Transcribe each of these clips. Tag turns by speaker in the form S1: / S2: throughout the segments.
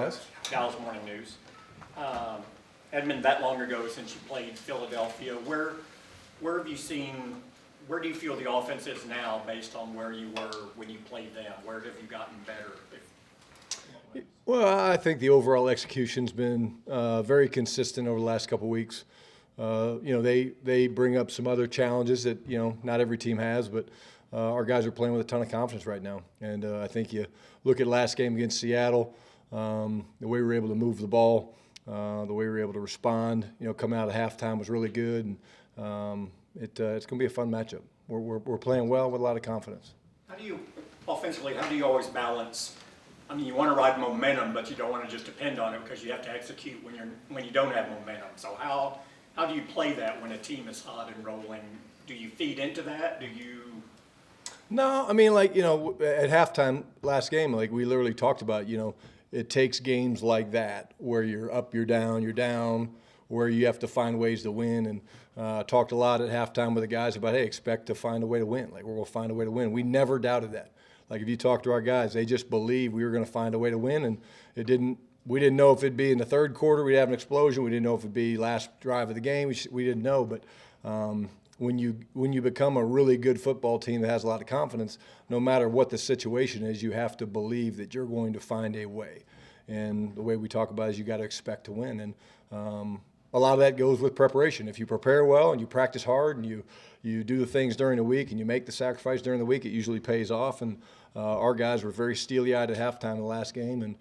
S1: has.
S2: Dallas Morning News. Hadn't been that long ago since you played Philadelphia. Where have you seen? Where do you feel the offense is now, based on where you were when you played them? Where have you gotten better?
S1: Well, I think the overall execution's been very consistent over the last couple of weeks. They bring up some other challenges that not every team has, but our guys are playing with a ton of confidence right now. And I think you look at last game against Seattle, the way we were able to move the ball, the way we were able to respond. Coming out of halftime was really good, and it's going to be a fun matchup. We're playing well with a lot of confidence.
S2: How do you offensively? How do you always balance? I mean, you want to ride momentum, but you don't want to just depend on it, because you have to execute when you don't have momentum. So how do you play that when a team is hot and rolling? Do you feed into that? Do you?
S1: No, I mean, at halftime last game, we literally talked about, it takes games like that where you're up, you're down, where you have to find ways to win. And talked a lot at halftime with the guys about, hey, expect to find a way to win. We're going to find a way to win. We never doubted that. If you talk to our guys, they just believed we were going to find a way to win, and we didn't know if it'd be in the third quarter we'd have an explosion. We didn't know if it'd be last drive of the game. We didn't know, but when you become a really good football team that has a lot of confidence, no matter what the situation is, you have to believe that you're going to find a way. And the way we talk about it is you got to expect to win. And a lot of that goes with preparation. If you prepare well and you practice hard and you do the things during the week and you make the sacrifice during the week, it usually pays off. And our guys were very steely-eyed at halftime in the last game. And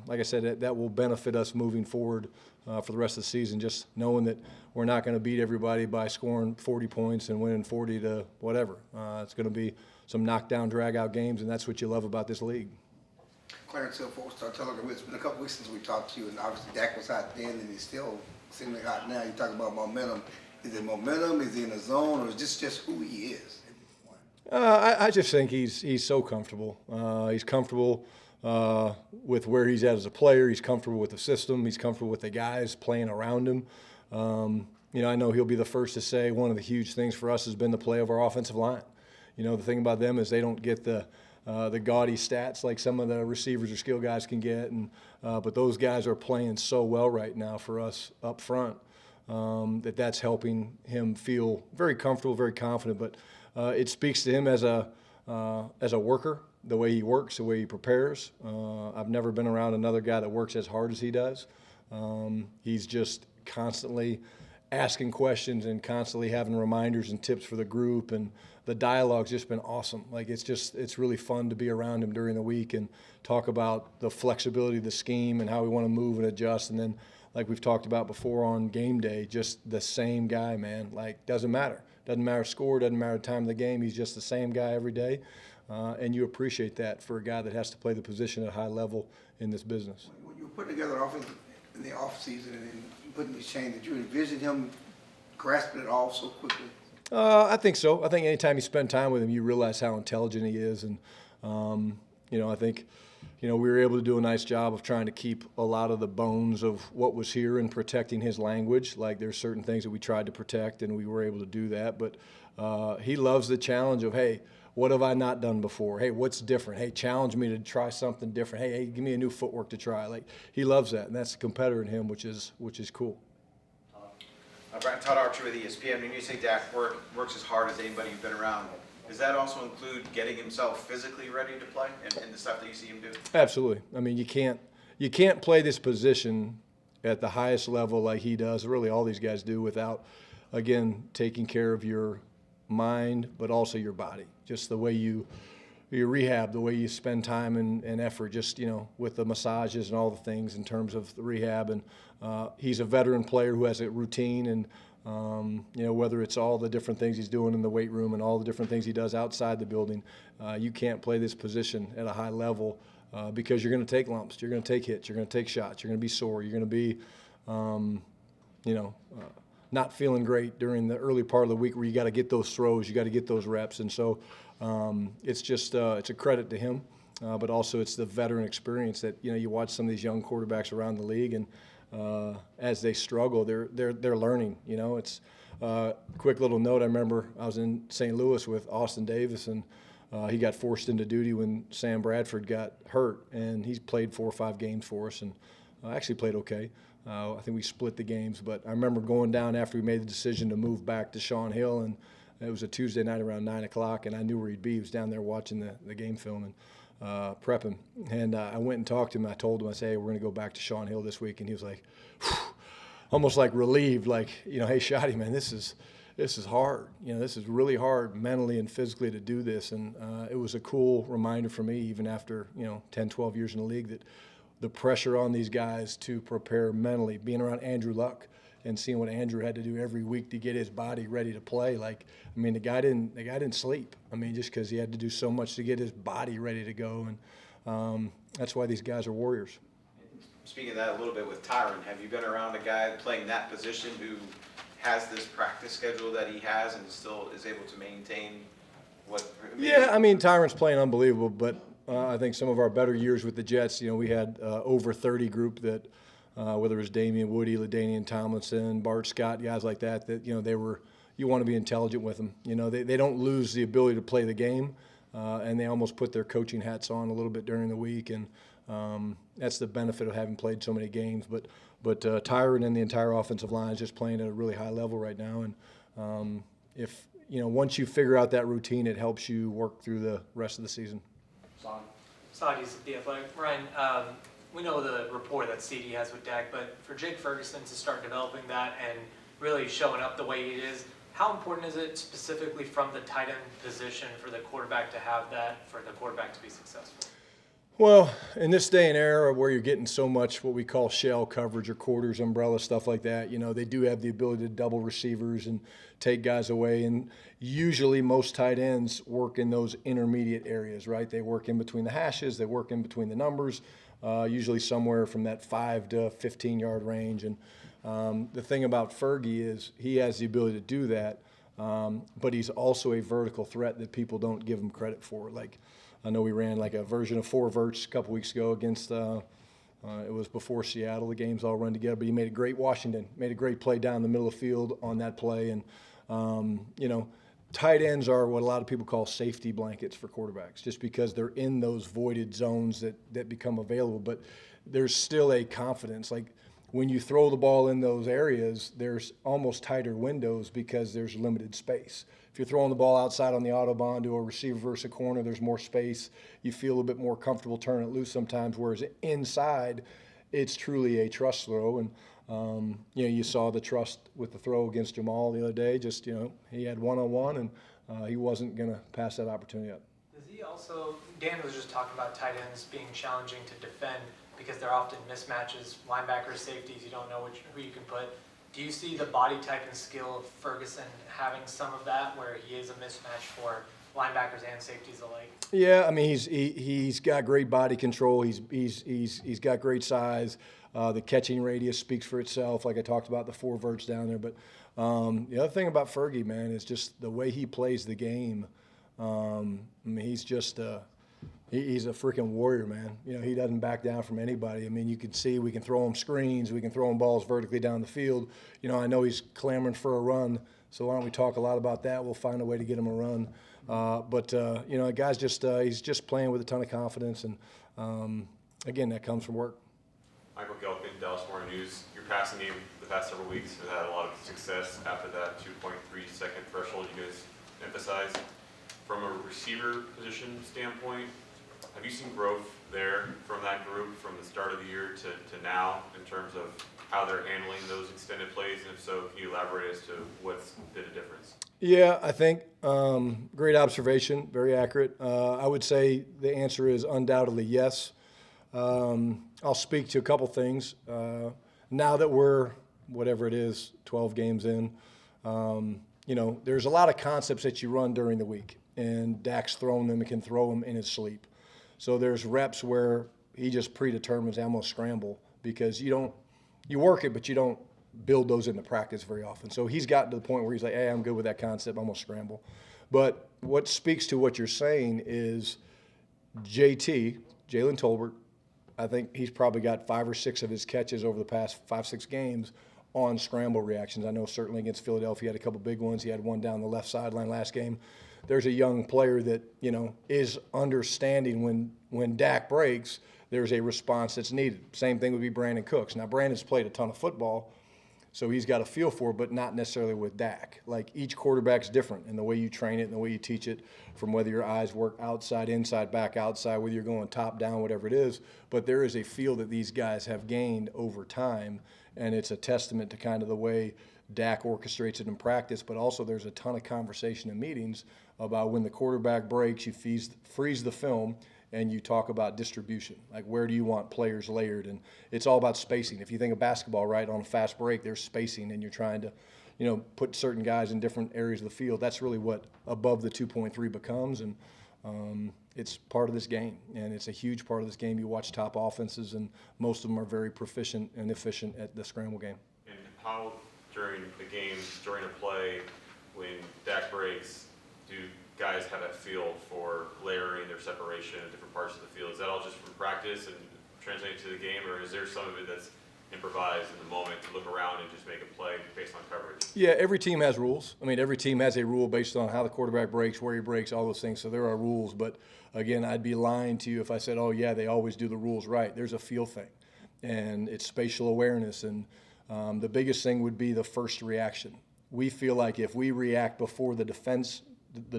S1: like I said, that will benefit us moving forward for the rest of the season, just knowing that we're not going to beat everybody by scoring 40 points and winning 40 to whatever. It's going to be some knockdown, drag-out games, and that's what you love about this league.
S3: Clarence Hill, four-star Telegram. It's been a couple weeks since we talked to you, and obviously Dak was hot then, and he's still seemingly hot now. You talk about momentum. Is it momentum? Is he in a zone, or is this just who he is at this point?
S1: I just think he's so comfortable. He's comfortable with where he's at as a player. He's comfortable with the system. He's comfortable with the guys playing around him. I know he'll be the first to say one of the huge things for us has been the play of our offensive line. The thing about them is they don't get the gaudy stats like some of the receivers or skill guys can get, but those guys are playing so well right now for us up front that's helping him feel very comfortable, very confident. But it speaks to him as a worker, the way he works, the way he prepares. I've never been around another guy that works as hard as he does. He's just constantly asking questions and constantly having reminders and tips for the group, and the dialogue's just been awesome. It's really fun to be around him during the week and talk about the flexibility of the scheme and how we want to move and adjust. And then, like we've talked about before on game day, just the same guy, man. Doesn't matter. Doesn't matter score, doesn't matter time of the game. He's just the same guy every day. And you appreciate that for a guy that has to play the position at a high level in this business.
S3: When you were putting together an offense in the offseason and putting these changes, did you envision him grasping it all so quickly?
S1: I think so. I think anytime you spend time with him, you realize how intelligent he is. And, I think, we were able to do a nice job of trying to keep a lot of the bones of what was here and protecting his language. There's certain things that we tried to protect, and we were able to do that. But he loves the challenge of, hey, what have I not done before? Hey, what's different? Hey, challenge me to try something different. Hey, give me a new footwork to try. He loves that, and that's the competitor in him, which is cool.
S4: Todd Archer with ESPN. When you say Dak works as hard as anybody you've been around, does that also include getting himself physically ready to play and the stuff that you see him do?
S1: Absolutely. I mean, you can't play this position at the highest level like he does, really all these guys do, without, again, taking care of your mind, but also your body. Just the way you rehab, the way you spend time and effort, just, with the massages and all the things in terms of the rehab. And he's a veteran player who has a routine, and, whether it's all the different things he's doing in the weight room and all the different things he does outside the building, you can't play this position at a high level because you're going to take lumps, you're going to take hits, you're going to take shots, you're going to be sore, you're going to be, not feeling great during the early part of the week where you got to get those throws, you got to get those reps. And so it's just it's a credit to him, but also it's the veteran experience that, you watch some of these young quarterbacks around the league, and as they struggle, they're learning. It's a quick little note. I remember I was in St. Louis with Austin Davis, and he got forced into duty when Sam Bradford got hurt, and he's played 4 or 5 games for us, and actually played okay. I think we split the games, but I remember going down after we made the decision to move back to Shawn Hill, and it was a Tuesday night around 9 o'clock, and I knew where he'd be. He was down there watching the game film and prepping. And I went and talked to him. I told him, I said, hey, we're going to go back to Shawn Hill this week. And he was like, almost like relieved, like, hey, Shotty, man, this is hard. This is really hard mentally and physically to do this. And it was a cool reminder for me, even after, 10, 12 years in the league, that the pressure on these guys to prepare mentally, being around Andrew Luck and seeing what Andrew had to do every week to get his body ready to play. The guy didn't sleep. Just because he had to do so much to get his body ready to go. And that's why these guys are warriors.
S4: Speaking of that a little bit with Tyron, have you been around a guy playing that position who has this practice schedule that he has and still is able to maintain what?
S1: Yeah, Tyron's playing unbelievable, but I think some of our better years with the Jets, we had over 30 group that, whether it was Damian Woody, LaDainian Tomlinson, Bart Scott, guys like that, they were, you want to be intelligent with them. They don't lose the ability to play the game, and they almost put their coaching hats on a little bit during the week, and that's the benefit of having played so many games. But Tyron and the entire offensive line is just playing at a really high level right now, and if once you figure out that routine, it helps you work through the rest of the season.
S5: Saudi's the Athletic. Ryan, we know the rapport that CD has with Dak, but for Jake Ferguson to start developing that and really showing up the way he is, how important is it specifically from the tight end position for the quarterback to have that, for the quarterback to be successful?
S1: Well, in this day and era where you're getting so much what we call shell coverage or quarters, umbrella, stuff like that, they do have the ability to double receivers and take guys away. And usually most tight ends work in those intermediate areas, right? They work in between the hashes, they work in between the numbers, usually somewhere from that 5 to 15-yard range. And the thing about Fergie is he has the ability to do that, but he's also a vertical threat that people don't give him credit for. I know we ran like a version of 4 verts a couple weeks ago against, it was before Seattle. The games all run together, but he made a great Washington, made a great play down the middle of the field on that play. And, tight ends are what a lot of people call safety blankets for quarterbacks, just because they're in those voided zones that become available. But there's still a confidence. Like when you throw the ball in those areas, there's almost tighter windows because there's limited space. If you're throwing the ball outside on the Autobahn to a receiver versus a corner, there's more space. You feel a little bit more comfortable turning it loose sometimes, whereas inside, it's truly a trust throw. And, you saw the trust with the throw against Jamal the other day. Just, he had one-on-one, and he wasn't going to pass that opportunity up.
S5: Does he also, Dan was just talking about tight ends being challenging to defend because they're often mismatches, linebackers, safeties, you don't know who you can put. Do you see the body type and skill of Ferguson having some of that, where he is a mismatch for linebackers and safeties alike?
S1: Yeah, he's got great body control. He's got great size. The catching radius speaks for itself, like I talked about the 4 verts down there. But the other thing about Fergie, man, is just the way he plays the game. He's just he's a freaking warrior, man. He doesn't back down from anybody. You can see we can throw him screens, we can throw him balls vertically down the field. I know he's clamoring for a run, so why don't we talk a lot about that? We'll find a way to get him a run. But the guy's just he's just playing with a ton of confidence, and again, that comes from work.
S6: Michael Gelkin, Dallas Morning News. Your passing game the past several weeks has had a lot of success after that 2.3 second threshold you guys emphasized. From a receiver position standpoint, have you seen growth there from that group from the start of the year to now in terms of how they're handling those extended plays? And if so, can you elaborate as to what's been a difference?
S1: Yeah, I think great observation, very accurate. I would say the answer is undoubtedly yes. I'll speak to a couple things. Now that we're, whatever it is, 12 games in, there's a lot of concepts that you run during the week, and Dak's throwing them and can throw them in his sleep. So there's reps where he just predetermines I'm going to scramble, because you work it, but you don't build those into practice very often. So he's gotten to the point where he's like, hey, I'm good with that concept, I'm going to scramble. But what speaks to what you're saying is Jalen Tolbert, I think he's probably got 5 or 6 of his catches over the past 5-6 games on scramble reactions. I know certainly against Philadelphia he had a couple big ones. He had one down the left sideline last game. there's a young player that, is understanding when Dak breaks, there's a response that's needed. Same thing would be Brandon Cooks. Now, Brandon's played a ton of football, so he's got a feel for it, but not necessarily with Dak. Like, each quarterback's different in the way you train it and the way you teach it, from whether your eyes work outside, inside, back, outside, whether you're going top, down, whatever it is. But there is a feel that these guys have gained over time, and it's a testament to kind of the way Dak orchestrates it in practice, but also there's a ton of conversation in meetings about when the quarterback breaks, you freeze the film, and you talk about distribution. Like, where do you want players layered? And it's all about spacing. If you think of basketball, right, on a fast break, there's spacing, and you're trying to, put certain guys in different areas of the field. That's really what above the 2.3 becomes, and it's part of this game, and it's a huge part of this game. You watch top offenses, and most of them are very proficient and efficient at the scramble game.
S6: And how, during the game, during a play, when Dak breaks, do guys have that feel for layering their separation in different parts of the field? Is that all just from practice and translating to the game, or is there some of it that's improvised in the moment to look around and just make a play based on coverage?
S1: Yeah, every team has rules. I mean, every team has a rule based on how the quarterback breaks, where he breaks, all those things. So there are rules. But, again, I'd be lying to you if I said, oh, yeah, they always do the rules right. There's a feel thing, and it's spatial awareness. And the biggest thing would be the first reaction. We feel like if we react before the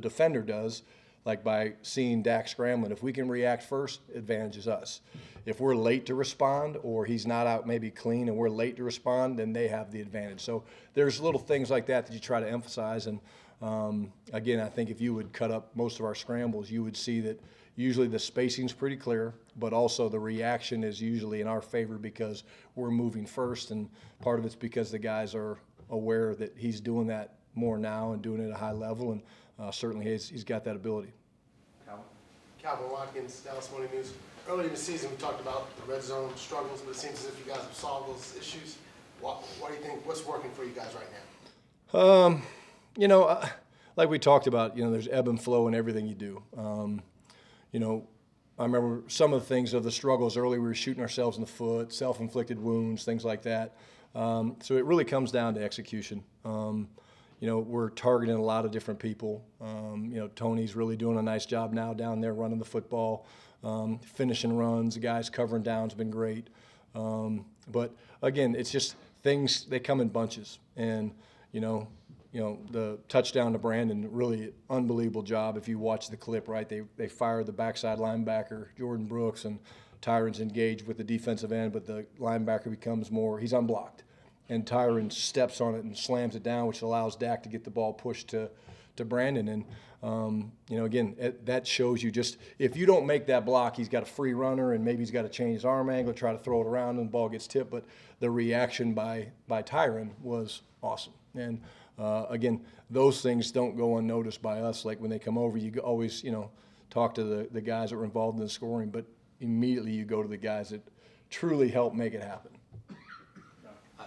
S1: defender does, like by seeing Dak scrambling, if we can react first, advantage is us. If we're late to respond, or he's not out maybe clean and we're late to respond, then they have the advantage. So there's little things like that you try to emphasize. And again, I think if you would cut up most of our scrambles, you would see that usually the spacing's pretty clear, but also the reaction is usually in our favor because we're moving first, and part of it's because the guys are aware that he's doing that more now and doing it at a high level, and certainly he's got that ability.
S7: Calvin Watkins, Dallas Morning News. Earlier in the season, we talked about the red zone struggles, but it seems as if you guys have solved those issues. What do you think? What's working for you guys right now?
S1: Like we talked about, there's ebb and flow in everything you do. I remember some of the things of the struggles early. We were shooting ourselves in the foot, self-inflicted wounds, things like that. So it really comes down to execution. We're targeting a lot of different people. Tony's really doing a nice job now down there running the football, finishing runs. The guys covering down's been great. But again, it's just things, they come in bunches. And, the touchdown to Brandon, really unbelievable job. If you watch the clip, right, they fire the backside linebacker, Jordan Brooks, and Tyron's engaged with the defensive end, but the linebacker becomes he's unblocked. And Tyron steps on it and slams it down, which allows Dak to get the ball pushed to Brandon. And, again, that shows you just, if you don't make that block, he's got a free runner, and maybe he's got to change his arm angle, try to throw it around, and the ball gets tipped. But the reaction by Tyron was awesome. And, again, those things don't go unnoticed by us. Like when they come over, you always, talk to the guys that were involved in the scoring, but immediately you go to the guys that truly help make it happen.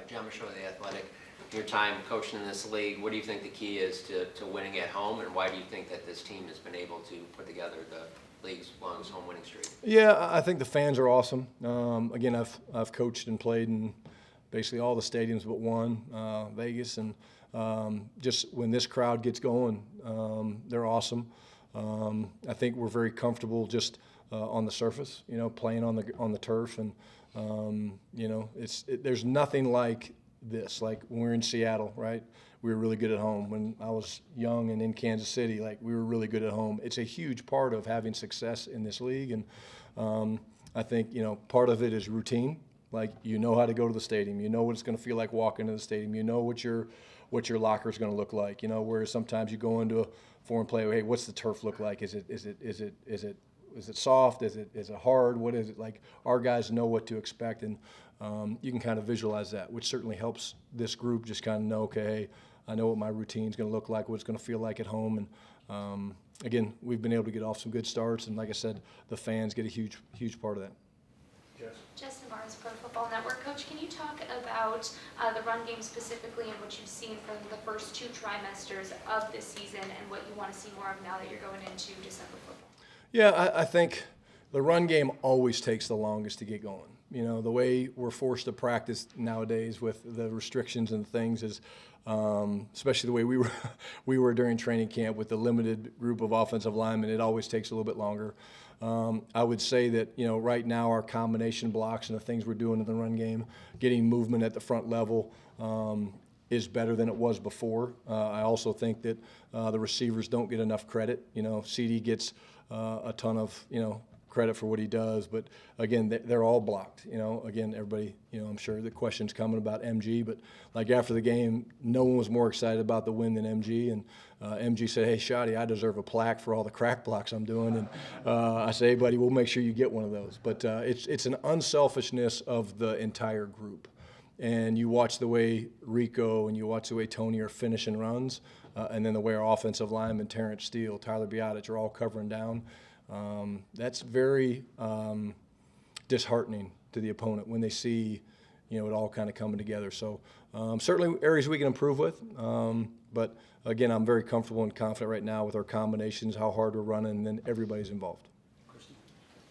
S8: John Michaud, The Athletic. Your time coaching in this league, what do you think the key is to winning at home, and why do you think that this team has been able to put together the league's longest home winning streak? Yeah,
S1: I think the fans are awesome. Again, I've coached and played in basically all the stadiums but one, Vegas, and just when this crowd gets going, they're awesome. I think we're very comfortable just on the surface, playing on the turf, and there's nothing like this. Like when we were in Seattle, right? We were really good at home. When I was young and in Kansas City, like we were really good at home. It's a huge part of having success in this league, and I think part of it is routine. Like how to go to the stadium, what it's going to feel like walking to the stadium, what your locker is going to look like. Whereas sometimes you go into a foreign play, hey, what's the turf look like? Is it soft? Is it hard? What is it like? Our guys know what to expect, and you can kind of visualize that, which certainly helps this group just kind of know, okay, hey, I know what my routine's going to look like, what it's going to feel like at home, and again, we've been able to get off some good starts, and like I said, the fans get a huge part of that.
S9: Justin Barnes, Pro Football Network. Coach, can you talk about the run game specifically and what you've seen from the first 2 trimesters of this season and what you want to see more of now that you're going into December football?
S1: Yeah, I think the run game always takes the longest to get going. You know, the way we're forced to practice nowadays with the restrictions and things is, especially the way we were during training camp with the limited group of offensive linemen, it always takes a little bit longer. I would say that, you know, right now our combination blocks and the things we're doing in the run game, getting movement at the front level, is better than it was before. I also think that the receivers don't get enough credit. You know, CD gets a ton of, you know, credit for what he does, but again, they're all blocked. You know, again, everybody, you know, I'm sure the question's coming about MG, but like after the game, no one was more excited about the win than MG, and MG said, "Hey, Shotty, I deserve a plaque for all the crack blocks I'm doing," and I say, "Hey, buddy, we'll make sure you get one of those." But it's an unselfishness of the entire group. And you watch the way Rico and you watch the way Tony are finishing runs, and then the way our offensive linemen, Terrence Steele, Tyler Biotic, are all covering down. That's very disheartening to the opponent when they see, you know, it all kind of coming together. So certainly areas we can improve with. But again, I'm very comfortable and confident right now with our combinations, how hard we're running, and then everybody's involved.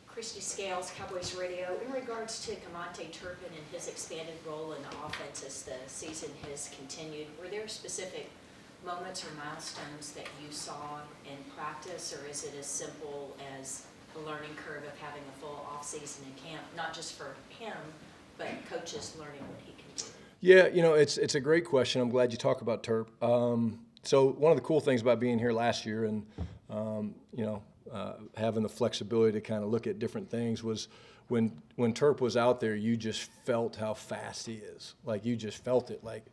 S10: Christy Scales, Cowboys Radio. In regards to Kamonte Turpin and his expanded role in the offense as the season has continued, were there specific moments or milestones that you saw in practice, or is it as simple as the learning curve of having a full off-season in camp, not just for him, but coaches learning what he can do?
S1: Yeah, you know, it's a great question. I'm glad you talk about Terp. So one of the cool things about being here last year and, you know, having the flexibility to kind of look at different things was when Terp was out there, you just felt how fast he is. Like, you just felt it. Like,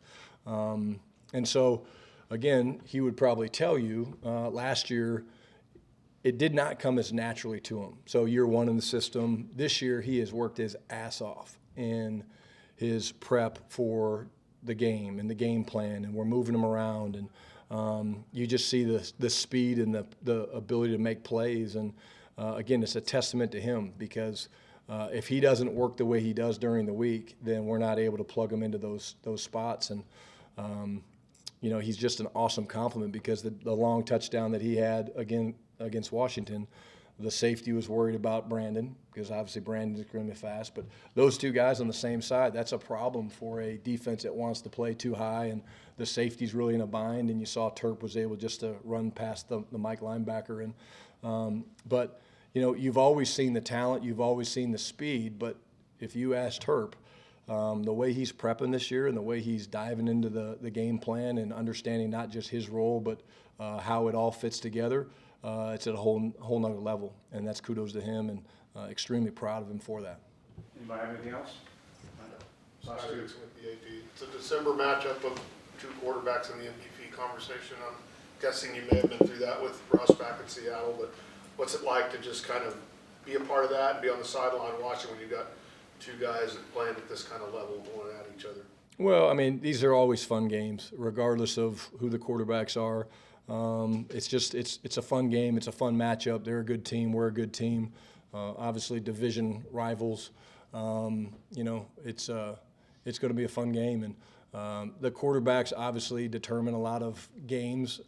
S1: and so, again, he would probably tell you last year it did not come as naturally to him. So year one in the system, this year he has worked his ass off in his prep for the game and the game plan, and we're moving him around, and you just see the speed and the ability to make plays. And again, it's a testament to him, because if he doesn't work the way he does during the week, then we're not able to plug him into those spots. And you know, he's just an awesome compliment, because the long touchdown that he had against Washington, the safety was worried about Brandon, because obviously Brandon's extremely fast. But those two guys on the same side, that's a problem for a defense that wants to play too high, and the safety's really in a bind. And you saw Terp was able just to run past the Mike linebacker. And but you know, you've always seen the talent, you've always seen the speed. But if you ask Terp, the way he's prepping this year and the way he's diving into the game plan and understanding not just his role, but how it all fits together, it's at a whole nother level, and that's kudos to him, and extremely proud of him for that.
S2: Anybody have anything else?
S11: Last week's with the AP. It's a December matchup of two quarterbacks in the MVP conversation. I'm guessing you may have been through that with Russ back in Seattle, but what's it like to just kind of be a part of that and be on the sideline watching when you've got two guys that playing at this kind of level going at each other?
S1: Well, I mean, these are always fun games, regardless of who the quarterbacks are. It's a fun game. It's a fun matchup. They're a good team. We're a good team. Obviously, division rivals. You know, it's going to be a fun game, and the quarterbacks obviously determine a lot of games,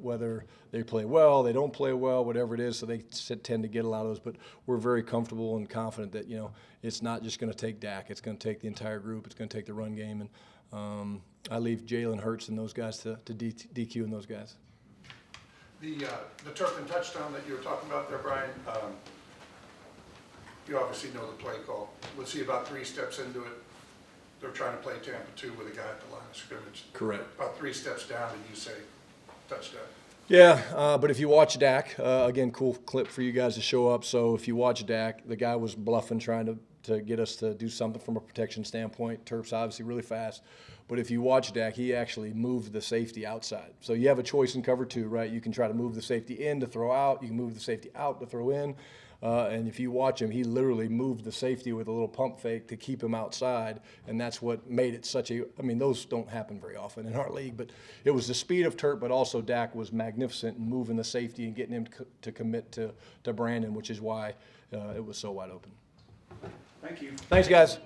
S1: whether they play well, they don't play well, whatever it is. So they tend to get a lot of those. But we're very comfortable and confident that, you know, it's not just going to take Dak. It's going to take the entire group. It's going to take the run game, and I leave Jalen Hurts and those guys to DQ and those guys.
S12: The Turpin touchdown that you were talking about there, Brian, you obviously know the play call. We'll see about 3 steps into it. They're trying to play Tampa 2 with a guy at the line of scrimmage.
S1: Correct.
S12: About 3 steps down, and you say touchdown.
S1: Yeah, but if you watch Dak, again, cool clip for you guys to show up. So if you watch Dak, the guy was bluffing, trying to get us to do something from a protection standpoint. Terp's obviously really fast. But if you watch Dak, he actually moved the safety outside. So you have a choice in cover 2, right? You can try to move the safety in to throw out. You can move the safety out to throw in. And if you watch him, he literally moved the safety with a little pump fake to keep him outside. And that's what made it such a – I mean, those don't happen very often in our league. But it was the speed of Terp, but also Dak was magnificent in moving the safety and getting him to commit to Brandon, which is why it was so wide open.
S2: Thank you.
S1: Thanks, guys.